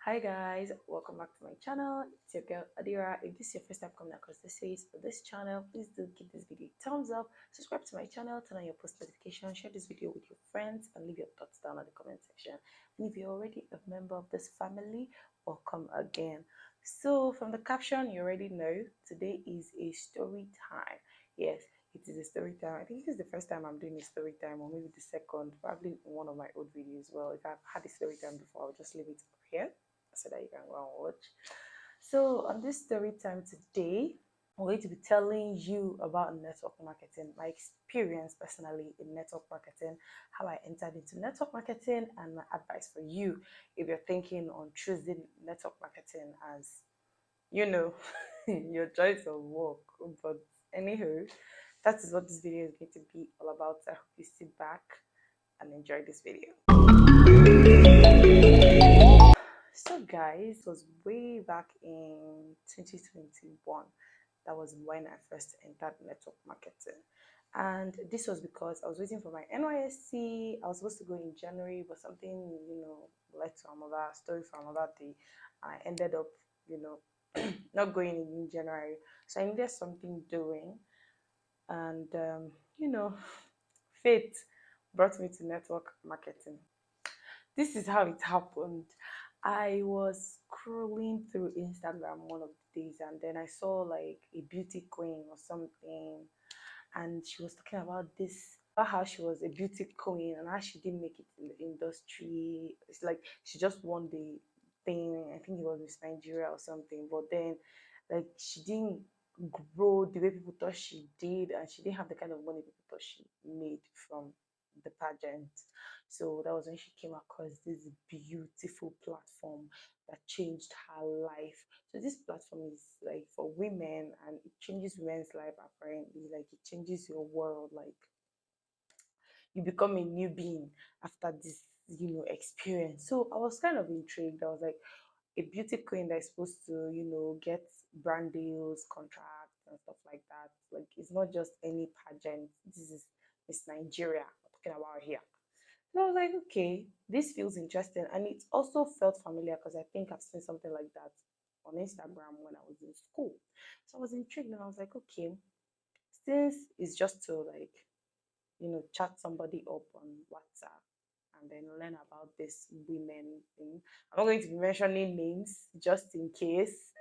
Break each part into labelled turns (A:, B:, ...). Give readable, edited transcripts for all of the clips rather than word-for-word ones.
A: Hi guys, welcome back to my channel. It's your girl Adira. If this is your first time coming across this face or this channel, please do give this video a thumbs up, subscribe to my channel, turn on your post notification, share this video with your friends, and leave your thoughts down in the comment section. And if you're already a member of this family, welcome again. So from the caption, you already know today is a story time. Yes, it is a story time. I think this is the first time I'm doing a story time, or maybe the second, probably in one of my old videos. Well, if I've had a story time before, I'll just leave it here so that you can go and watch. So on this story time today, I'm going to be telling you about network marketing, my experience personally in network marketing, how I entered into network marketing, and my advice for you if you're thinking on choosing network marketing as, you know, your choice of work. But anywho, that is what this video is going to be all about. I hope you sit back and enjoy this video. So, guys, it was way back in 2021. That was when I first entered network marketing. And this was because I was waiting for my NYSC. I was supposed to go in January, but something, led to another story for another day. I ended up, you know, not going in January. So I needed something doing. And, fate brought me to network marketing. This is how it happened. I was scrolling through Instagram one of the days, and then I saw like a beauty queen or something, and she was talking about how she was a beauty queen and how she didn't make it in the industry. It's like she just won the thing. I think it was Miss Nigeria or something, but then like she didn't grow the way people thought she did, and she didn't have the kind of money people thought she made from the pageant. So that was when she came across this beautiful platform that changed her life. So this platform is like for women, and it changes women's life apparently. Like it changes your world. Like you become a new being after this, experience. So I was kind of intrigued. I was like, a beauty queen that is supposed to, get brand deals, contracts, and stuff like that. Like it's not just any pageant. This is Miss Nigeria we're talking about here. So I was like, okay, this feels interesting. And it also felt familiar because I think I've seen something like that on Instagram when I was in school. So I was intrigued and I was like, okay, since it's just to like, chat somebody up on WhatsApp and then learn about this women thing. I'm not going to be mentioning names just in case.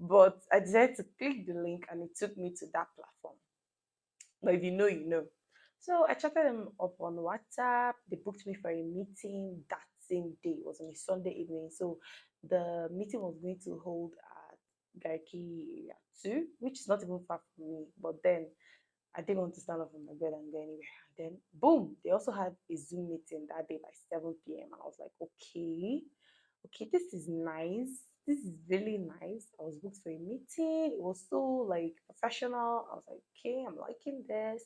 A: But I decided to click the link and it took me to that platform. But if you know, you know. So I chatted them up on WhatsApp. They booked me for a meeting that same day. It was on a Sunday evening. So the meeting was going to hold at Garki area 2, which is not even far from me. But then I didn't want to stand up from my bed and go anywhere. And then boom, they also had a Zoom meeting that day by 7 p.m. And I was like, okay, this is nice. This is really nice. I was booked for a meeting. It was so like professional. I was like, okay, I'm liking this.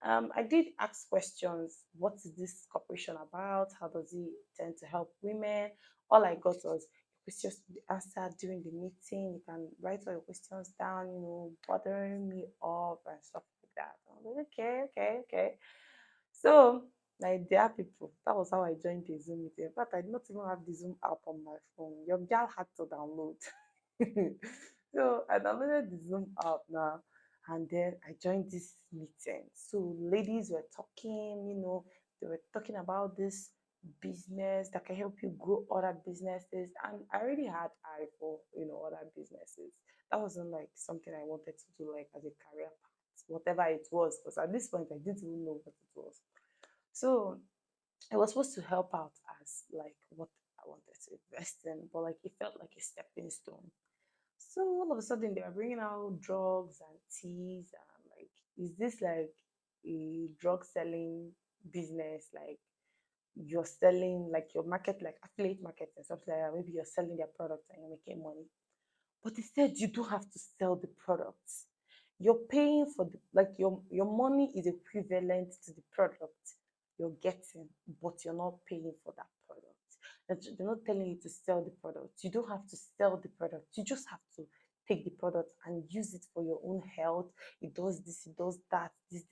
A: I did ask questions. What is this corporation about? How does it tend to help women? All I got was questions to be answered during the meeting. You can write all your questions down, bothering me up and stuff like that. I was like, okay. So, like, there are people. That was how I joined the Zoom meeting. In fact, I did not even have the Zoom app on my phone. Your girl had to download. So, I downloaded the Zoom app now, and then I joined this meeting. So, ladies were talking, they were talking about this business that can help you grow other businesses. And I already had eye for, other businesses. That wasn't like something I wanted to do, like, as a career path, whatever it was, because at this point I didn't even know what it was. So it was supposed to help out as like what I wanted to invest in, but like it felt like a stepping stone. So all of a sudden they were bringing out drugs and teas, and like, is this like a drug selling business? Like you're selling like your market, like affiliate marketing, something like that. Maybe you're selling their products and you're making money. But instead, you don't have to sell the products. You're paying for the like your money is equivalent to the product you're getting, but you're not paying for that product. They're not telling you to sell the product. You don't have to sell the product. You just have to take the product and use it for your own health. It does this, it does that, this.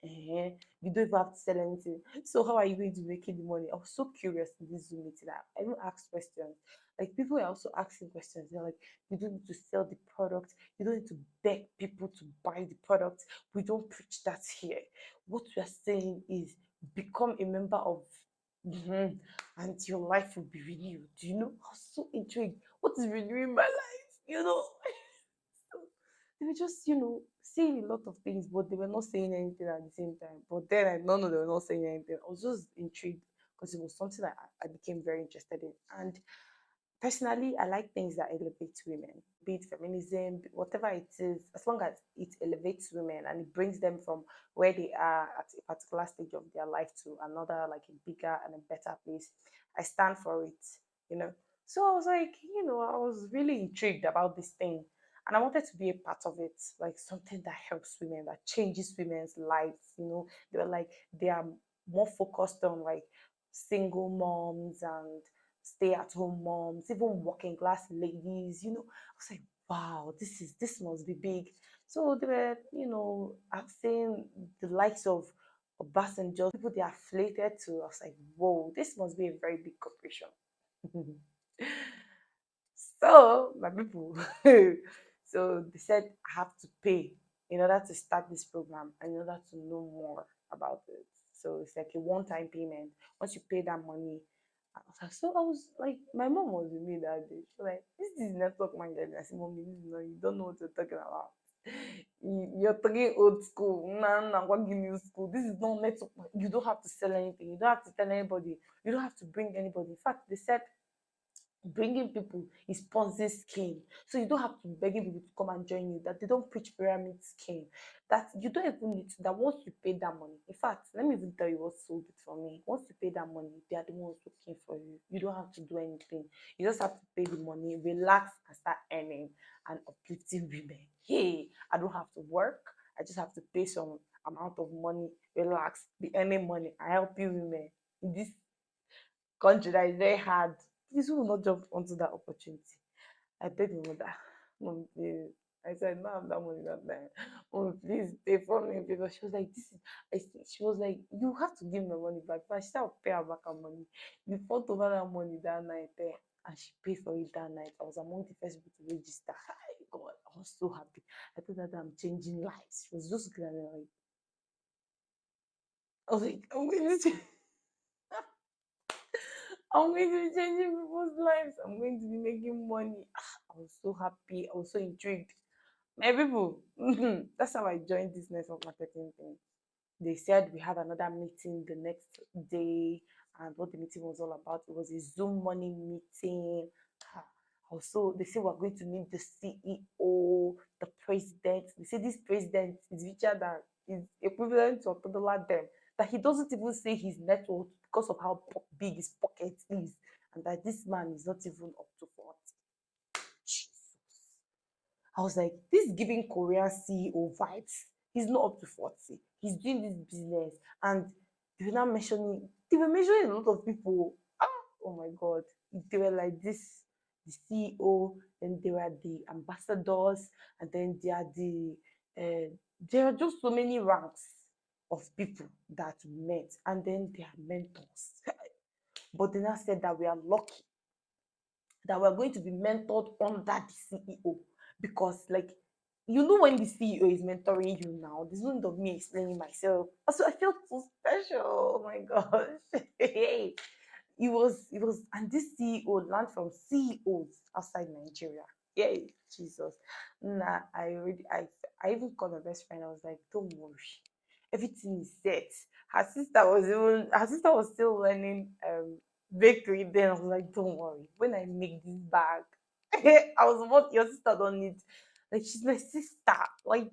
A: You don't even have to sell anything. So how are you going to be making the money? I was so curious in this Zoom meeting. I even asked questions. Like people were also asking questions. They're like, you don't need to sell the product. You don't need to beg people to buy the product. We don't preach that here. What we are saying is become a member of Mhm. and your life will be renewed. You know, I was so intrigued. What is renewing my life? You know, they were just, saying a lot of things, but they were not saying anything at the same time. But then I don't know they were not saying anything. I was just intrigued because it was something that I became very interested in. And personally, I like things that elevate women, be it feminism, whatever it is, as long as it elevates women and it brings them from where they are at a particular stage of their life to another, like a bigger and a better place. I stand for it, you know. So I was like, I was really intrigued about this thing. And I wanted to be a part of it, like something that helps women, that changes women's lives. They were like, they are more focused on like single moms and stay at home moms, even working class ladies. I was like, wow, this must be big. So they were, I've seen the likes of Obasanjo, people they are affiliated to. I was like, whoa, this must be a very big corporation. So my people, so they said I have to pay in order to start this program and in order to know more about it. So it's like a one-time payment. Once you pay that money, I was like, my mom was with me that day. She was like, this is network marketing. I said, mommy, this is not, you don't know what you're talking about. You're talking old school. Nah, nah, what give you school? This is not network. You don't have to sell anything. You don't have to tell anybody. You don't have to bring anybody. In fact, they said bringing people is Ponzi scheme. So you don't have to be begging people to come and join you. That they don't preach pyramid scheme. That you don't even need to. That once you pay that money, in fact, let me even tell you what sold it for me. Once you pay that money, they are the ones looking for you. You don't have to do anything. You just have to pay the money, relax, and start earning and uplifting women. Hey, I don't have to work. I just have to pay some amount of money, relax, be earning money. I help you women in this country that is very hard. Please, who will not jump onto that opportunity? I begged my mother, Mom, please. I said, no, I have that money that time. Mom, please pay for me. Because she was like, she was like, you have to give me money back. But she said, I'll pay her back her money. We fought over that money that night. And she paid for it that night. I was among the first people to register. Hi, God, I was so happy. I thought that I'm changing lives. She was just looking at me like, I was like, I'm going to be changing people's lives. I'm going to be making money. I was so happy. I was so intrigued. My people, that's how I joined this network marketing thing. They said we had another meeting the next day, and what the meeting was all about, it was a Zoom money meeting. Ah, Also, they say we're going to meet the CEO, the president. They say this president is richer than is equivalent to a toddler them. That he doesn't even say his net worth because of how big his pocket is, and that this man is not even up to 40. Jesus. I was like, this is giving Korean CEO vibes. He's not up to 40. He's doing this business. And they were mentioning a lot of people. Ah, oh my God. They were like this, the CEO, then they were the ambassadors, and then there are just so many ranks of people that we met, and then they are mentors. But they now said that we are lucky that we're going to be mentored under the CEO because, like, when the CEO is mentoring you now, there's no need of me explaining myself. Also, I felt so special. Oh my gosh. Hey, it was, and this CEO learned from CEOs outside Nigeria. Yay, Jesus. Nah, I even called my best friend. I was like, don't worry, everything is set. Her sister was still learning bakery then. I was like, don't worry, when I make this bag, I was what your sister don't need. Like, she's my sister. Like,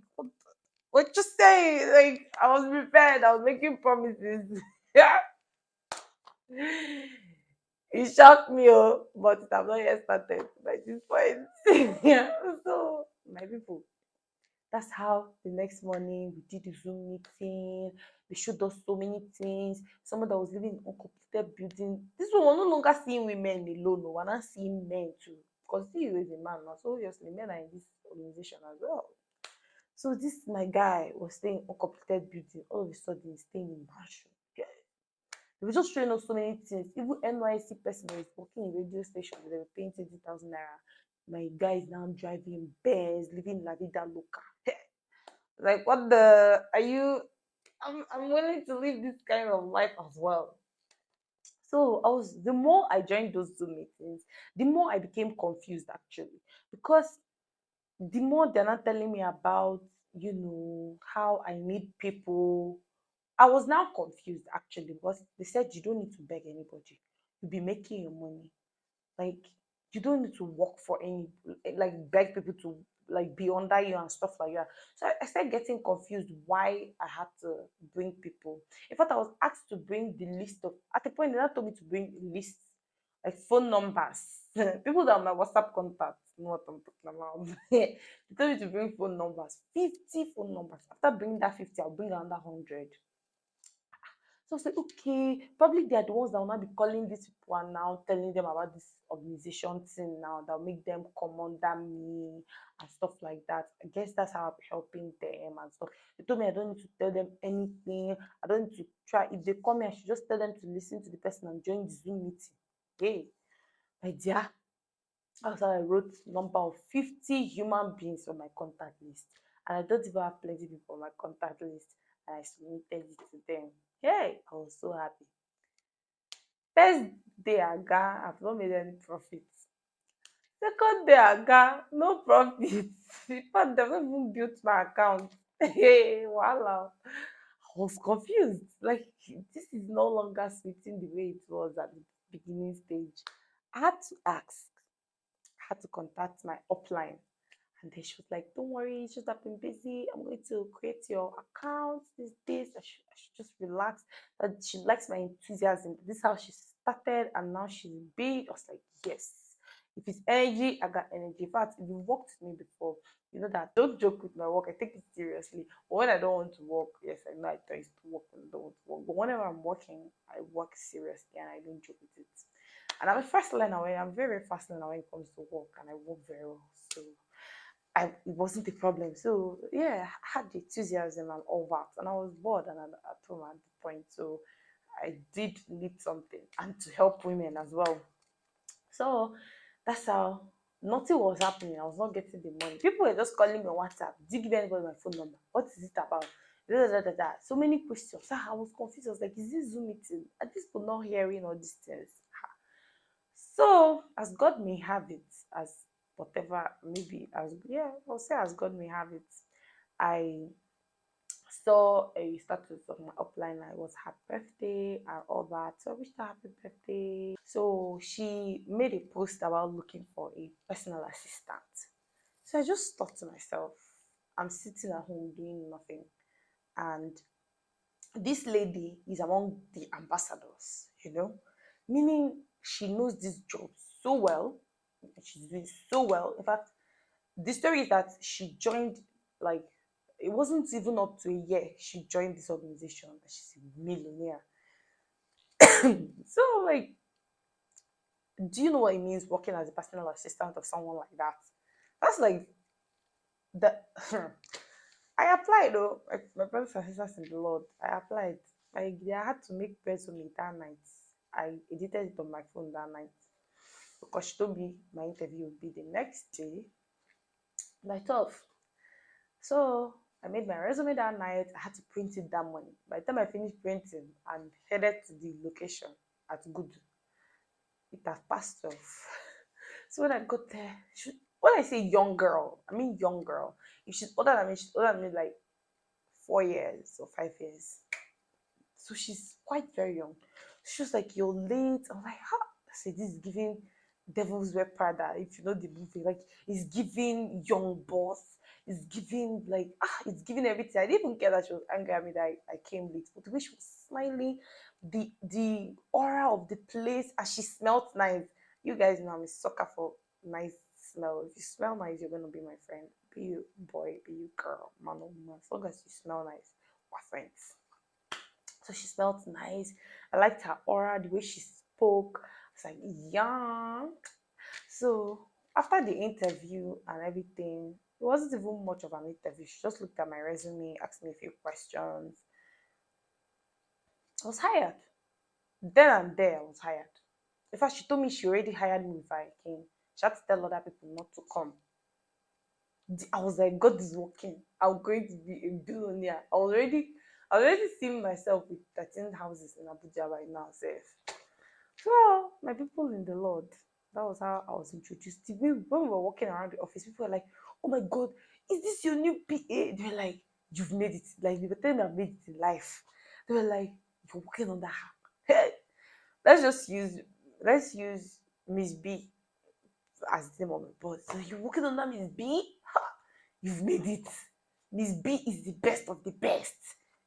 A: what you say? Like, I was prepared. I was making promises. Yeah. It shocked me, but it have not yet started by this point. Yeah. So, my people, that's how the next morning we did the Zoom meeting. They showed us so many things. Someone that was living in uncompleted building. This one, we're no longer seeing women alone. No, we're not seeing men too. Because he is a man now. So obviously men are in this organization as well. So this my guy was staying uncompleted building. All of a sudden, he's staying in mansion. Yeah. They were just showing us so many things. Even NYC person that is working in radio station, they were paying 20,000 naira. My guy is now driving Benz, living La Vida Loca. Like, what the? Are you? I'm willing to live this kind of life as well. So the more I joined those Zoom meetings, the more I became confused actually, because the more they're not telling me about, how I need people. I was now confused actually, because they said you don't need to beg anybody. You'll be making your money. Like, you don't need to work for any, like, beg people to, like, be under you and stuff like that. So I started getting confused why I had to bring people. In fact, I was asked to bring the list of, at the point they now told me to bring lists, like phone numbers. People that are my WhatsApp contacts know what I'm talking about. They told me to bring phone numbers, 50 phone numbers. After bringing that 50, I'll bring another 100. So I said, okay, probably they are the ones that will not be calling these people and now telling them about this organization thing now that will make them come under me and stuff like that. I guess that's how I'll be helping them and stuff. They told me I don't need to tell them anything. I don't need to try. If they call me, I should just tell them to listen to the person and join the Zoom meeting. Hey, my dear. That's how I wrote number of 50 human beings on my contact list. And I don't even have plenty people on my contact list. And I submitted it to them. Hey, I was so happy. First day aga, I've not made any profit. Second day aga, no profit. In fact, they've not even built my account. Hey, wow. I was confused. Like, this is no longer sweeting the way it was at the beginning stage. I had to ask, I had to contact my upline. And then she was like, don't worry, it's just I've been busy. I'm going to create your account. This. I should just relax. That she likes my enthusiasm. This is how she started, and now she's big. I was like, yes. If it's energy, I got energy. In fact, if you worked with me before, you know that I don't joke with my work. I take it seriously. But when I don't want to work, yes, I know I try to work when I don't want to work. But whenever I'm working, I work seriously and I don't joke with it. And I'm a fast learner. I'm very, very fast learner when it comes to work, and I work very well. So it wasn't a problem. So yeah, I had the enthusiasm and all that, and I was bored and at home at the point. So I did need something and to help women as well. So that's how nothing was happening. I was not getting the money. People were just calling me on WhatsApp. Did you give anybody my phone number? What is it about? Da, da, da, da, da. So many questions. I was confused. I was like, is this Zoom meeting? Are these people not hearing all these things? So, as God may have it, as whatever, maybe as, yeah, I'll say as God may have it, I saw a status of my upline. I was happy birthday and all that. So I wished her happy birthday. So she made a post about looking for a personal assistant. So I just thought to myself, I'm sitting at home doing nothing. And this lady is among the ambassadors, meaning she knows this job so well. She's doing so well. In fact, the story is that she joined, like, it wasn't even up to a year she joined this organization. She's a millionaire. So, like, do you know what it means working as a personal assistant of someone like that? That's like the I applied though, like my brothers and sisters in the Lord. I applied. Like, I had to make resume that night. I edited it on my phone that night because she told me my interview would be the next day. By 12. So I made my resume that night. I had to print it that morning. By the time I finished printing and headed to the location at Good, it had passed 12. So when I got there, when I say young girl, I mean young girl. If she's older than me, she's older than me like 4 years or 5 years. So she's quite very young. She was like, you're late. I'm like, how? I said, this is giving Devil's Wear Prada. If you know the movie, like, it's giving young boss. It's giving, like, it's giving everything. I didn't even care that she was angry at me that I came late. But the way she was smiling, the aura of the place, and she smelled nice. You guys know I'm a sucker for nice smell. If you smell nice, you're gonna be my friend. Be you boy, be you girl, man or woman. As long as you smell nice, we're friends. So she smelled nice. I liked her aura, the way she spoke. I was like, yeah. So after the interview and everything, It wasn't even much of an interview. She just looked at my resume, asked me a few questions. I was hired. Then and there, I was hired. In fact, she told me she already hired me if I came. She had to tell other people not to come. I was like, God is working. I'm going to be a billionaire. I was already seeing myself with 13 houses in Abuja right now, safe. So, my people in the Lord, that was how I was introduced. When we were walking around the office, people were like, oh my God, is this your new PA? They were like, you've made it. Like, they were telling me I've made it in life. They were like, you're working on that. Hey, let's just use, let's use Miss B as the name of my boss. So you're working on that Miss B? Ha, you've made it. Miss B is the best of the best.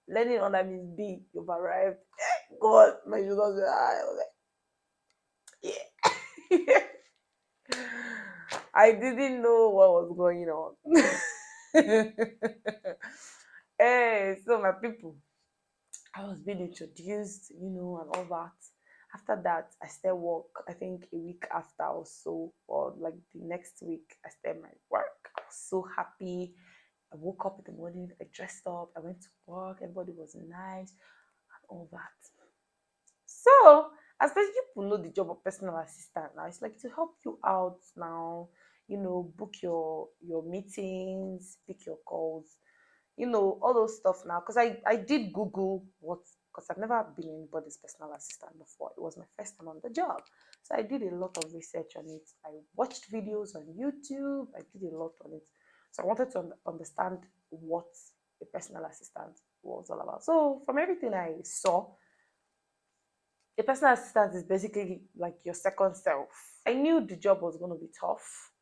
A: Learning under Miss B, you've arrived. God, my shoulders were high. I was like, yeah. I didn't know what was going on. Hey, so my people, I was being introduced, and all that. After that, I started work. I think a week after or so, or like the next week, I started my work. I was so happy. I woke up in the morning, I dressed up, I went to work, everybody was nice, and all that. So, especially people know the job of personal assistant now. It's like to help you out now, book your meetings, pick your calls, all those stuff now. Because I did Google what, because I've never been anybody's personal assistant before. It was my first time on the job. So I did a lot of research on it. I watched videos on YouTube. I did a lot on it. So I wanted to understand what a personal assistant was all about. So from everything I saw, a personal assistant is basically like your second self. I knew the job was going to be tough,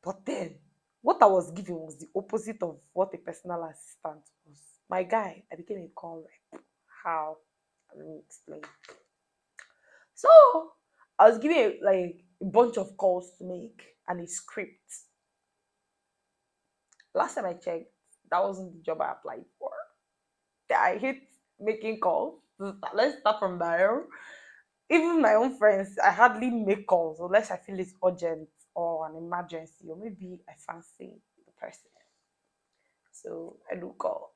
A: but then what I was given was the opposite of what a personal assistant was. My guy, I became a call rep. How? Let me explain. So I was given like a bunch of calls to make and a script. Last time I checked, that wasn't the job I applied for. I hate making calls. Let's start from there. Even my own friends, I hardly make calls unless I feel it's urgent or an emergency, or maybe I fancy the person. So I do call.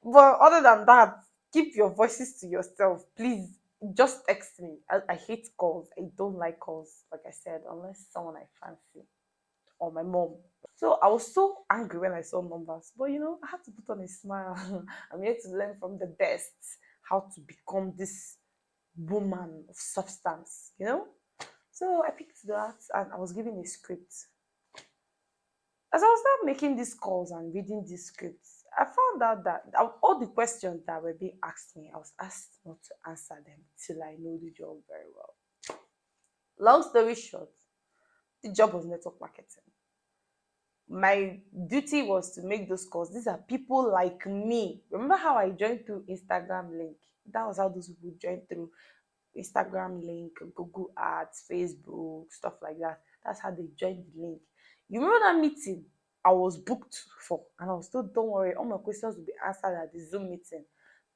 A: But other than that, keep your voices to yourself. Please just text me. I hate calls. I don't like calls, like I said, unless someone I fancy or my mom. So I was so angry when I saw numbers, but I had to put on a smile. I'm here to learn from the best how to become this woman of substance. So I picked that and I was given a script. As I was now making these calls and reading these scripts, I found out that all the questions that were being asked me, I was asked not to answer them till I know the job very well. Long story short, the job was network marketing. My duty was to make those calls. These are people like me. Remember how I joined through Instagram link? That was how those people joined through Instagram link, Google Ads, Facebook, stuff like that. That's how they joined the link. You remember that meeting I was booked for, and I was told, don't worry, all my questions will be answered at the Zoom meeting.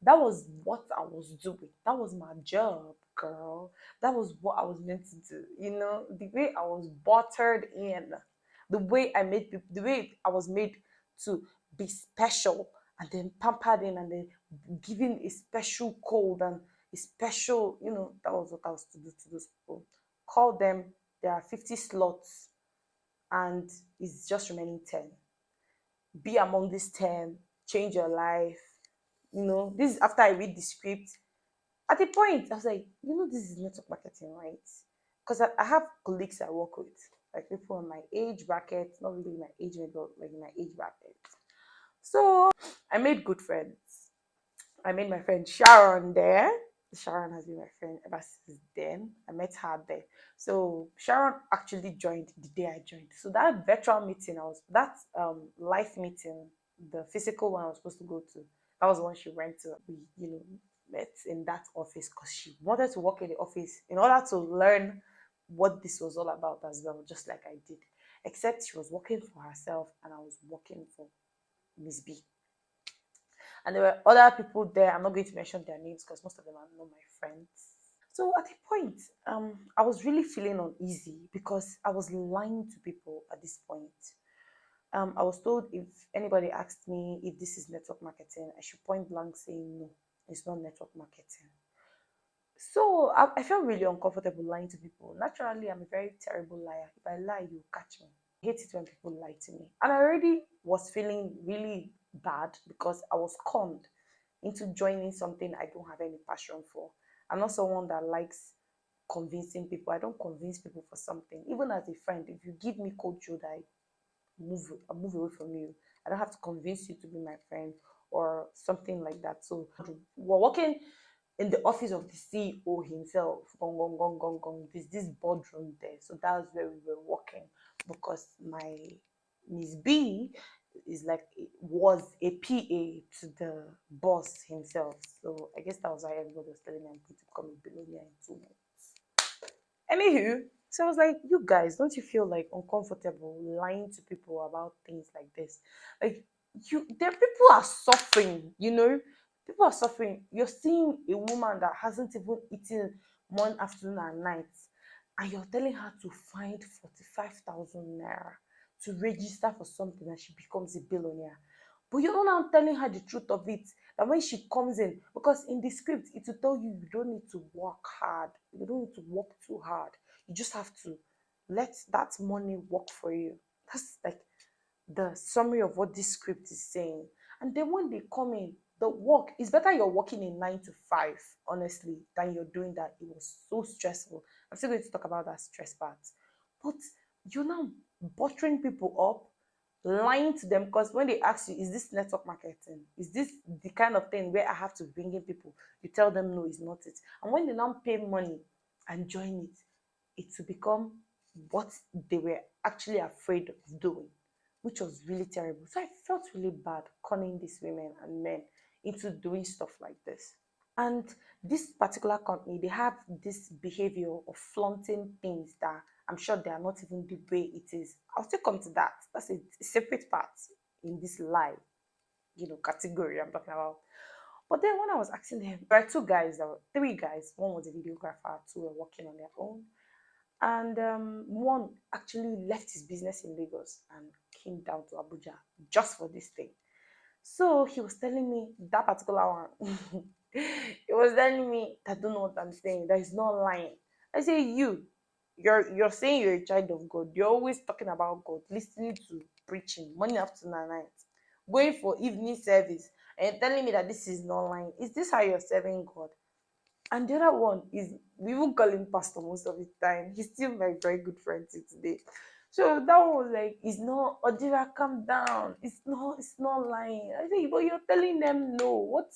A: That was what I was doing. That was my job, girl. That was what I was meant to do. The way I was buttered in, the way I made people, the way I was made to be special and then pampered in and then given a special code and a special, that was what I was to do to those people. Call them, there are 50 slots and it's just remaining 10. Be among these 10, change your life. This is after I read the script. At the point, I was like, this is network marketing, right? Because I have colleagues I work with, like people in my age bracket, not really my age, but like my age bracket. So I made good friends. I made my friend Sharon there. Sharon has been my friend ever since then. I met her there. So Sharon actually joined the day I joined. So that virtual meeting, that live meeting, the physical one I was supposed to go to, that was the one she went to. We, met in that office because she wanted to work in the office in order to learn what this was all about as well, just like I did. Except she was working for herself and I was working for Miss B. And there were other people there. I'm not going to mention their names because most of them are not my friends. So at a point, I was really feeling uneasy because I was lying to people at this point. I was told if anybody asked me if this is network marketing, I should point blank say no, it's not network marketing. So I felt really uncomfortable lying to people. Naturally, I'm a very terrible liar. If I lie, you catch me. I hate it when people lie to me. And I already was feeling really bad because I was conned into joining something I don't have any passion for. I'm not someone that likes convincing people. I don't convince people for something. Even as a friend, if you give me cold shoulder, I move away from you. I don't have to convince you to be my friend or something like that. So we're working in the office of the CEO himself. Gong, gong, gong, gong, gong. There's this boardroom there. So that's where we were working because my Miss B is like was a PA to the boss himself. So I guess that was why everybody was telling me I'm going to become a billionaire in 2 months. Anywho, so I was like, you guys, don't you feel like uncomfortable lying to people about things like this? Like there people are suffering, people are suffering. You're seeing a woman that hasn't even eaten one afternoon and night, and you're telling her to find 45,000 naira to register for something and she becomes a billionaire. But you're not now telling her the truth of it. That when she comes in, because in the script, it will tell you you don't need to work hard. You don't need to work too hard. You just have to let that money work for you. That's like the summary of what this script is saying. And then when they come in, the work is better you're working in 9 to 5, honestly, than you're doing that. It was so stressful. I'm still going to talk about that stress part. But you're now buttering people up, lying to them because when they ask you, is this network marketing? Is this the kind of thing where I have to bring in people? You tell them no, it's not it. And when they now pay money and join it, it will become what they were actually afraid of doing, which was really terrible. So I felt really bad conning these women and men into doing stuff like this. And this particular company, they have this behavior of flaunting things that I'm sure they are not even the way it is. I'll still come to that. That's a separate part in this lie, category I'm talking about. But then when I was asking them, there are three guys. One was a videographer, two were working on their own. And one actually left his business in Lagos and came down to Abuja just for this thing. So he was telling me that particular one. He was telling me, I don't know what I'm saying. That is not lying. I say you're saying you're a child of God. You're always talking about God, listening to preaching, morning, afternoon, and night, going for evening service, and telling me that this is not lying. Is this how you're serving God? And the other one is, we even call him pastor most of the time. He's still my very good friend till today. So that one was like, it's not, Odira, calm down. It's not lying. I say, but you're telling them no. What?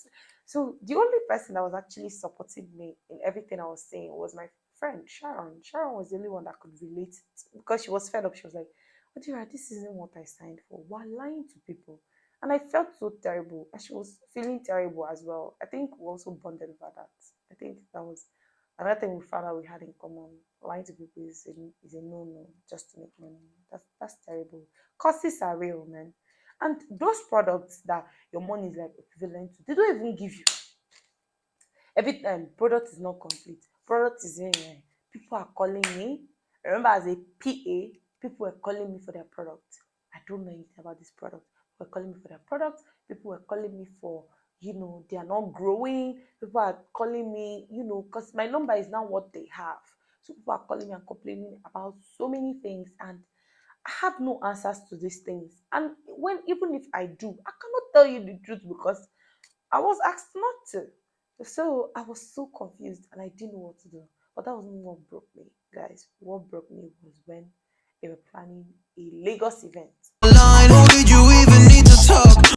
A: So the only person that was actually supporting me in everything I was saying was my friend Sharon. Sharon was the only one that could relate because she was fed up. She was like, Odira, this isn't what I signed for. Why lying to people? And I felt so terrible. And she was feeling terrible as well. I think we also bonded over that. I think that was another thing we found out we had in common. Lying to people is a no-no just to make money. That's terrible. Costs are real, man. And those products that your money is like equivalent to, they don't even give you. Every time product is not complete, product is in here. People are calling me. I remember as a PA, people were calling me for their product. I don't know anything about this product. People were calling me for their product. People were calling me for, they are not growing. People are calling me, because my number is now what they have. So people are calling me and complaining about so many things, and I have no answers to these things. And even if I do, I cannot tell you the truth because I was asked not to. So I was so confused and I didn't know what to do. But that wasn't what broke me, guys. What broke me was when they were planning a Lagos event.